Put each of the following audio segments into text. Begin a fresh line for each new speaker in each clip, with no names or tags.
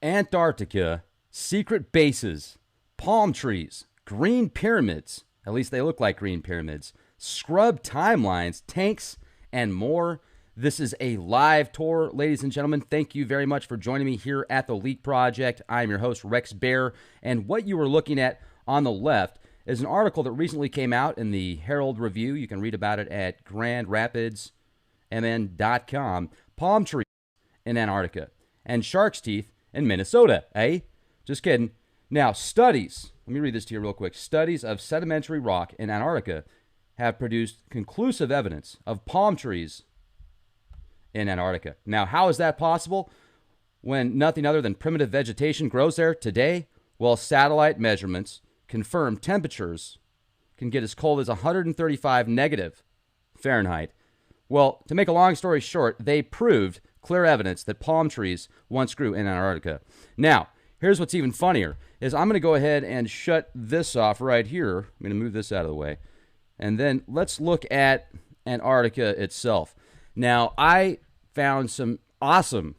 Antarctica, secret bases, palm trees, green pyramids, at least they look like green pyramids, scrub timelines, tanks, and more. This is a live tour, ladies and gentlemen. Thank you very much for joining me here at the Leak Project. I'm your host, Rex Bear, and what you are looking at on the left is an article that recently came out in the Herald Review. You can read about it at grandrapidsmn.com. Palm trees in Antarctica and shark's teeth in Minnesota, eh? Just kidding. Now, studies, let me read this to you real quick. Studies of sedimentary rock in Antarctica have produced conclusive evidence of palm trees in Antarctica. Now, how is that possible when nothing other than primitive vegetation grows there today? Well, satellite measurements confirm temperatures can get as cold as 135 negative Fahrenheit. Well, to make a long story short, they proved clear evidence that palm trees once grew in Antarctica. Now, here's what's even funnier, is I'm going to go ahead and shut this off right here. I'm going to move this out of the way. And then let's look at Antarctica itself. Now, I found some awesome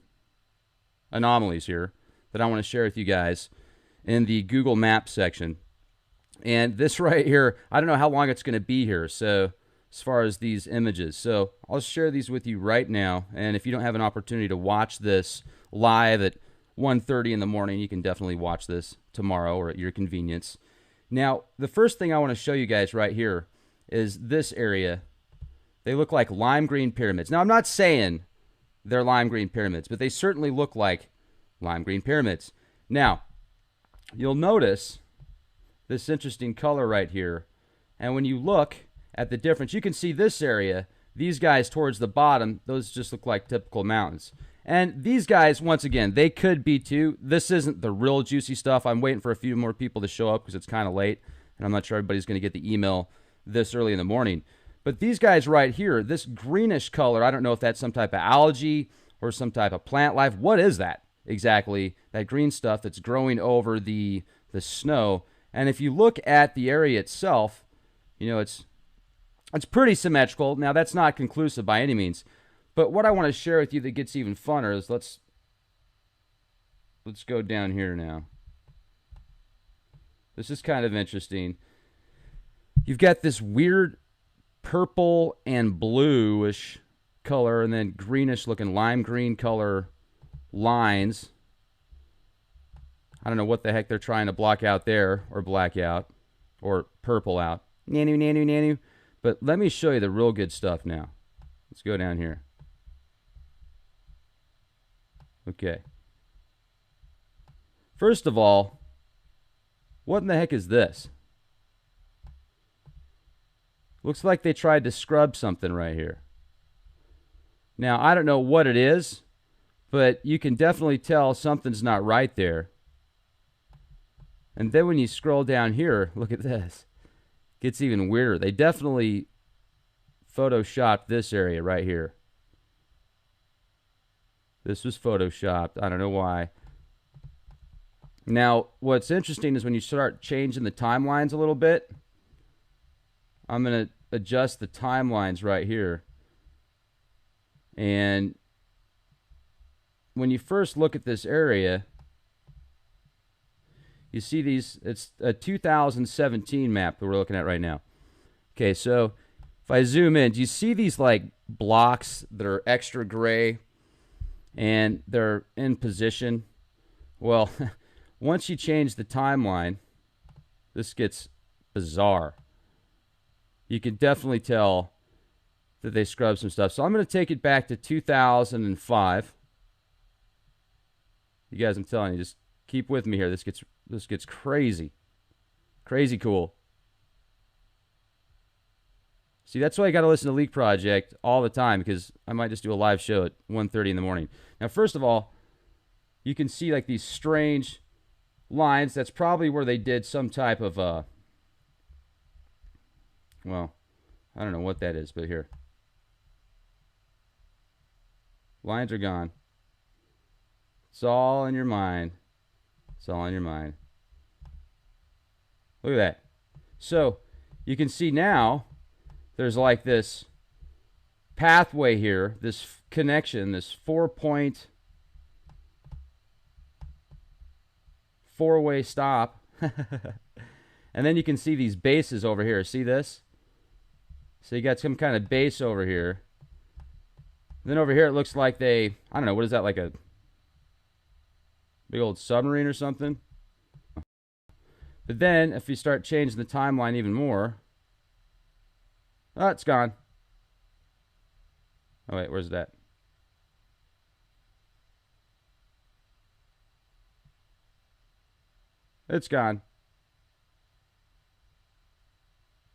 anomalies here that I want to share with you guys in the Google Maps section. And this right here, I don't know how long it's going to be here, so as far as these images. So I'll share these with you right now. And if you don't have an opportunity to watch this live at 1:30 in the morning, you can definitely watch this tomorrow or at your convenience. Now, the first thing I want to show you guys right here is this area. They look like lime green pyramids. Now, I'm not saying they're lime green pyramids, but they certainly look like lime green pyramids. Now, you'll notice this interesting color right here. And when you look at the difference, you can see this area, these guys towards the bottom, those just look like typical mountains. And these guys, once again, they could be too. This isn't the real juicy stuff. I'm waiting for a few more people to show up because it's kind of late, and I'm not sure everybody's going to get the email this early in the morning. But these guys right here, this greenish color, I don't know if that's some type of algae or some type of plant life. What is that exactly? That green stuff that's growing over the snow. And if you look at the area itself, you know, it's pretty symmetrical. Now, that's not conclusive by any means. But what I want to share with you that gets even funner is let's go down here now. This is kind of interesting. You've got this weird purple and bluish color and then greenish looking lime green color lines. I don't know what the heck they're trying to block out there or black out or purple out. Nanu, nanu, nanu. But let me show you the real good stuff now. Let's go down here. Okay. First of all, what in the heck is this? Looks like they tried to scrub something right here. Now, I don't know what it is, but you can definitely tell something's not right there. And then when you scroll down here, look at this. It gets even weirder. They definitely photoshopped this area right here. This was photoshopped. I don't know why. Now, what's interesting is when you start changing the timelines a little bit, I'm going to adjust the timelines right here. And when you first look at this area, you see these, it's a 2017 map that we're looking at right now. Okay, so if I zoom in, do you see these like blocks that are extra gray and they're in position? Well, once you change the timeline, this gets bizarre. You can definitely tell that they scrubbed some stuff. So I'm going to take it back to 2005. You guys, I'm telling you, just keep with me here. This gets crazy. Crazy cool. See, that's why I got to listen to Leak Project all the time, because I might just do a live show at 1:30 in the morning. Now, first of all, you can see like these strange lines. That's probably where they did some type of, well, I don't know what that is, but here. Lines are gone. It's all in your mind. It's all in your mind. Look at that. So you can see now there's like this pathway here, this connection, this 4-point four-way stop. And then you can see these bases over here. See this? So you got some kind of base over here. Then over here it looks like I don't know, what is that, like a big old submarine or something? But then, if you start changing the timeline even more, oh, it's gone. Oh, wait, where's that? It's gone.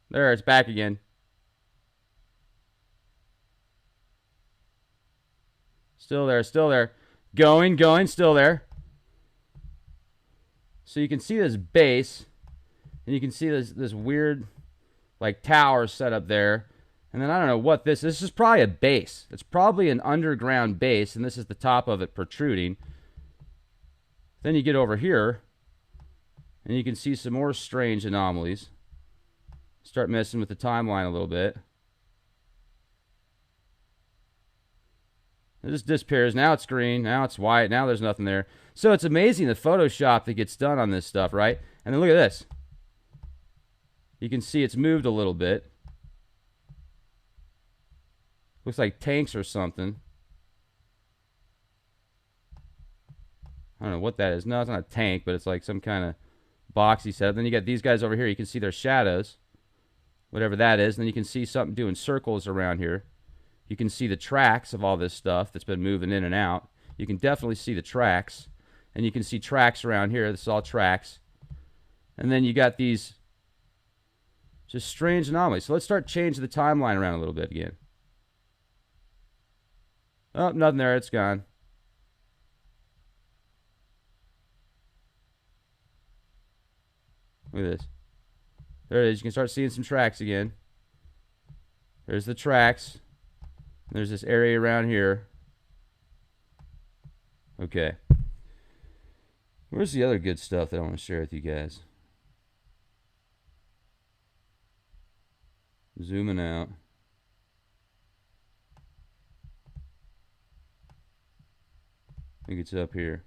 There, it's back again. Still there, still there. Going, still there. So you can see this base, and you can see this weird, like, tower set up there. And then I don't know what this is. This is probably a base. It's probably an underground base, and this is the top of it protruding. Then you get over here, and you can see some more strange anomalies. Start messing with the timeline a little bit. It just disappears. Now it's green. Now it's white. Now there's nothing there. So it's amazing the Photoshop that gets done on this stuff, right? And then look at this. You can see it's moved a little bit. Looks like tanks or something. I don't know what that is. No, it's not a tank, but it's like some kind of boxy setup. Then you got these guys over here. You can see their shadows, whatever that is. And then you can see something doing circles around here. You can see the tracks of all this stuff that's been moving in and out. You can definitely see the tracks. And you can see tracks around here. This is all tracks. And then you got these just strange anomalies. So let's start changing the timeline around a little bit again. Oh, nothing there. It's gone. Look at this. There it is. You can start seeing some tracks again. There's the tracks. There's this area around here. Okay. Where's the other good stuff that I want to share with you guys? Zooming out. I think it's up here.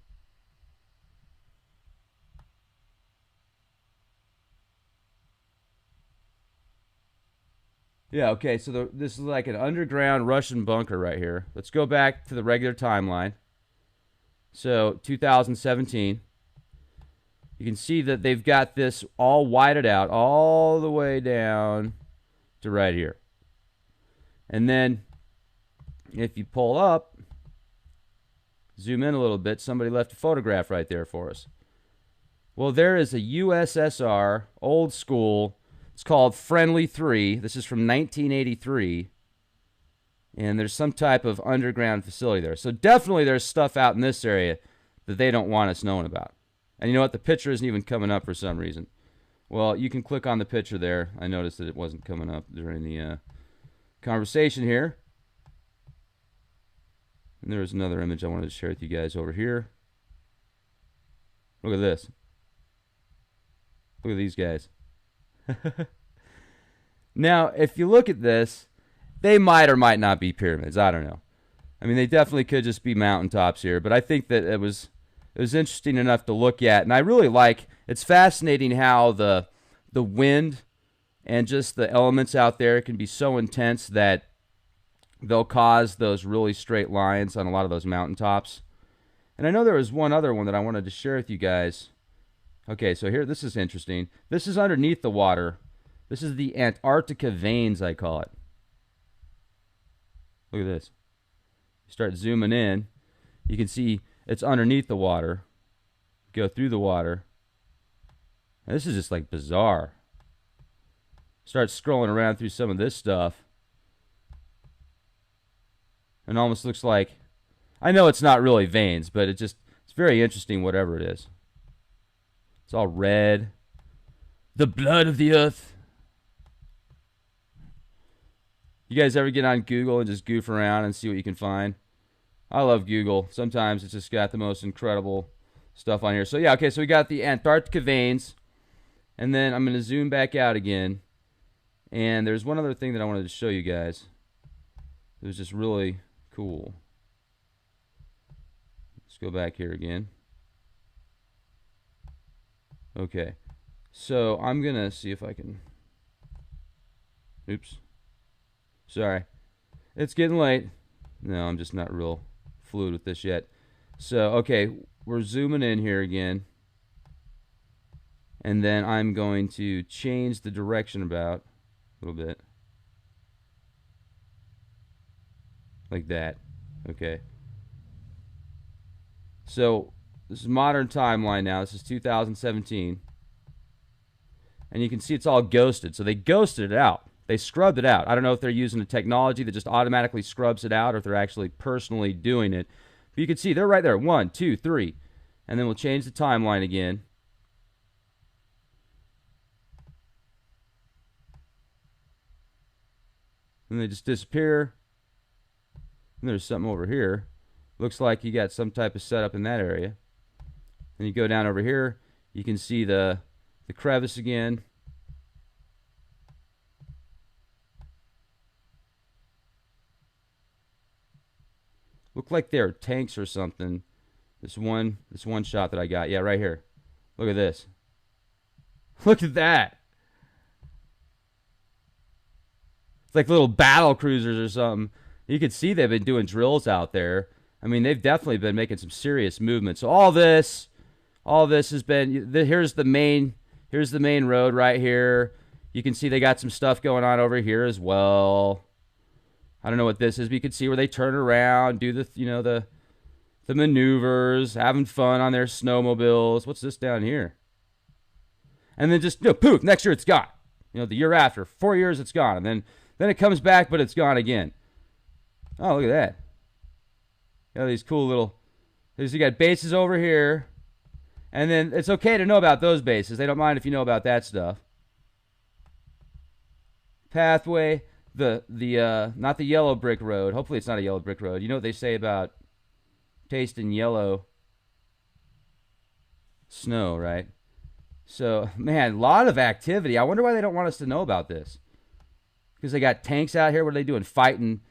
Yeah, okay, so this is like an underground Russian bunker right here. Let's go back to the regular timeline. So, 2017. You can see that they've got this all whited out all the way down to right here. And then, if you pull up, zoom in a little bit, somebody left a photograph right there for us. Well, there is a USSR, old school. It's called Friendly 3. This is from 1983. And there's some type of underground facility there. So definitely there's stuff out in this area that they don't want us knowing about. And you know what? The picture isn't even coming up for some reason. Well, you can click on the picture there. I noticed that it wasn't coming up during the conversation here. And there's another image I wanted to share with you guys over here. Look at this. Look at these guys. Now, if you look at this, they might or might not be pyramids. I don't know. I mean, they definitely could just be mountaintops here, but I think that it was interesting enough to look at, and I really like. It's fascinating how the wind and just the elements out there can be so intense that they'll cause those really straight lines on a lot of those mountaintops. And I know there was one other one that I wanted to share with you guys. Okay, so here, this is interesting. This is underneath the water. This is the Antarctica veins, I call it. Look at this. You start zooming in. You can see it's underneath the water. Go through the water. And this is just like bizarre. Start scrolling around through some of this stuff. And almost looks like, I know it's not really veins, but it's very interesting, whatever it is. It's all red. The blood of the earth. You guys ever get on Google and just goof around and see what you can find? I love Google. Sometimes it's just got the most incredible stuff on here. So yeah, okay, so we got the Antarctica veins. And then I'm going to zoom back out again. And there's one other thing that I wanted to show you guys. It was just really cool. Let's go back here again. Okay. So I'm going to see if I can... Oops. Sorry. It's getting late. No, I'm just not real fluid with this yet. So, okay, we're zooming in here again. And then I'm going to change the direction about a little bit. Like that. Okay. So, this is modern timeline now. This is 2017. And you can see it's all ghosted. So they ghosted it out. They scrubbed it out. I don't know if they're using a technology that just automatically scrubs it out or if they're actually personally doing it. But you can see they're right there. 1, 2, 3. And then we'll change the timeline again. And they just disappear. And there's something over here. Looks like you got some type of setup in that area. And you go down over here. You can see the crevice again. Look like they're tanks or something. This one shot that I got. Yeah, right here. Look at this. Look at that. It's like little battle cruisers or something. You can see they've been doing drills out there. I mean, they've definitely been making some serious movement. So all this has been, here's the main road right here. You can see they got some stuff going on over here as well. I don't know what this is, but you can see where they turn around, do the maneuvers, having fun on their snowmobiles. What's this down here? And then just poof, next year it's gone. The year after, 4 years it's gone, and then it comes back, but it's gone again. Oh, look at that. These cool little. You got bases over here, and then it's okay to know about those bases. They don't mind if you know about that stuff. Pathway. Not the yellow brick road. Hopefully it's not a yellow brick road. You know what they say about tasting yellow snow, right? So, man, a lot of activity. I wonder why they don't want us to know about this. Because they got tanks out here. What are they doing? Fighting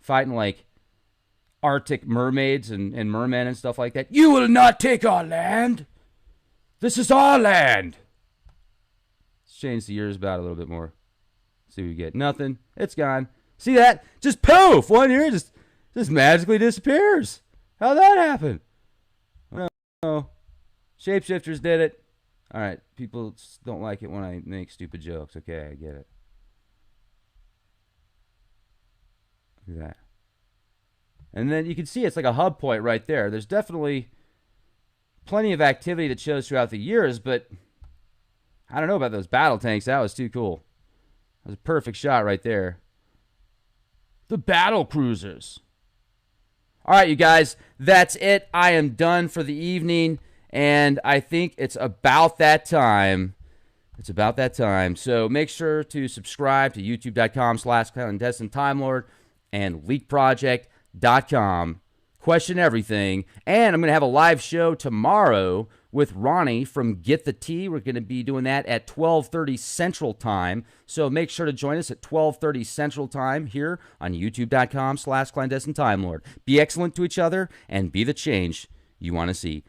like Arctic mermaids and mermen and stuff like that. You will not take our land. This is our land. Let's change the years about a little bit more. See what we get. Nothing. It's gone. See that? Just poof! 1 year just magically disappears. How'd that happen? Oh, shapeshifters did it. All right. People don't like it when I make stupid jokes. Okay, I get it. Look at that. And then you can see it's like a hub point right there. There's definitely plenty of activity that shows throughout the years, but I don't know about those battle tanks. That was too cool. That was a perfect shot right there. The battle cruisers. All right, you guys, that's it. I am done for the evening, and I think it's about that time. So make sure to subscribe to youtube.com/clandestineTimeLord and leakproject.com. Question everything. And I'm going to have a live show tomorrow with Ronnie from Get the Tea. We're going to be doing that at 12:30 Central Time. So make sure to join us at 12:30 Central Time here on youtube.com/clandestineTimeLord. Be excellent to each other and be the change you want to see.